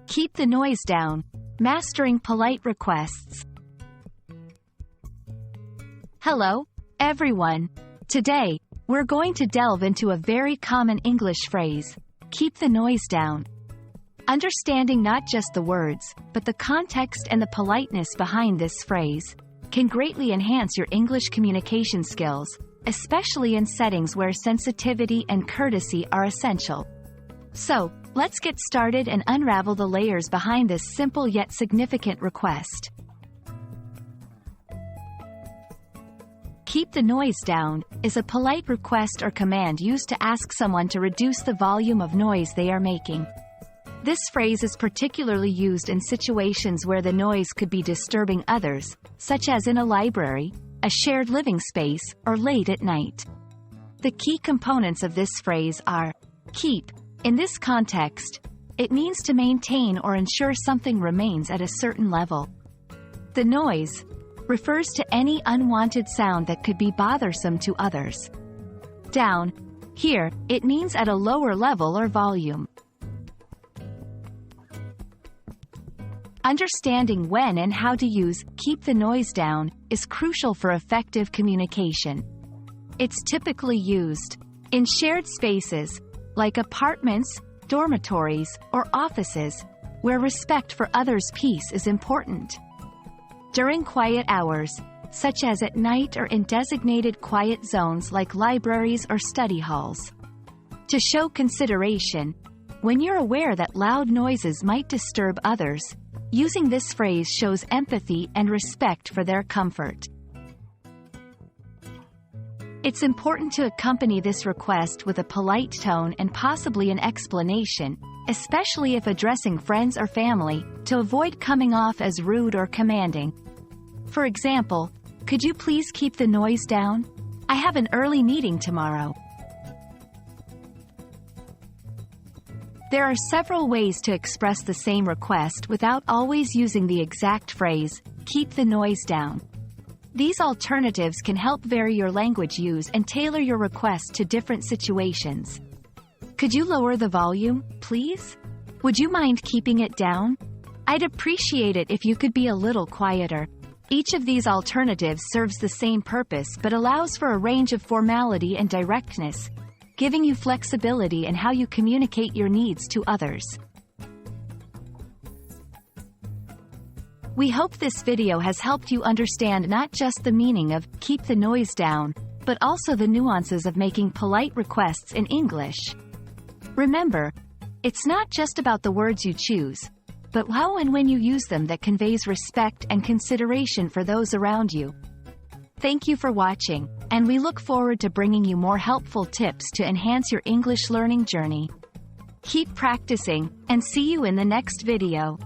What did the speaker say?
Keep the noise down. Mastering polite requests. Hello, everyone. Today, we're going to delve into a very common English phrase, keep the noise down. Understanding not just the words, but the context and the politeness behind this phrase can greatly enhance your English communication skills, especially in settings where sensitivity and courtesy are essential. So, let's get started and unravel the layers behind this simple yet significant request. Keep the noise down is a polite request or command used to ask someone to reduce the volume of noise they are making. This phrase is particularly used in situations where the noise could be disturbing others, such as in a library, a shared living space, or late at night. The key components of this phrase are keep. In this context, it means to maintain or ensure something remains at a certain level. The noise refers to any unwanted sound that could be bothersome to others. Down. Here, it means at a lower level or volume. Understanding when and how to use keep the noise down is crucial for effective communication. It's typically used in shared spaces, like apartments, dormitories, or offices, where respect for others' peace is important. During quiet hours, such as at night or in designated quiet zones like libraries or study halls. To show consideration, when you're aware that loud noises might disturb others, using this phrase shows empathy and respect for their comfort. It's important to accompany this request with a polite tone and possibly an explanation, especially if addressing friends or family, to avoid coming off as rude or commanding. For example, could you please keep the noise down? I have an early meeting tomorrow. There are several ways to express the same request without always using the exact phrase, keep the noise down. These alternatives can help vary your language use and tailor your request to different situations. Could you lower the volume, please? Would you mind keeping it down? I'd appreciate it if you could be a little quieter. Each of these alternatives serves the same purpose but allows for a range of formality and directness, giving you flexibility in how you communicate your needs to others. We hope this video has helped you understand not just the meaning of keep the noise down, but also the nuances of making polite requests in English. Remember, it's not just about the words you choose, but how and when you use them that conveys respect and consideration for those around you. Thank you for watching, and we look forward to bringing you more helpful tips to enhance your English learning journey. Keep practicing, and see you in the next video.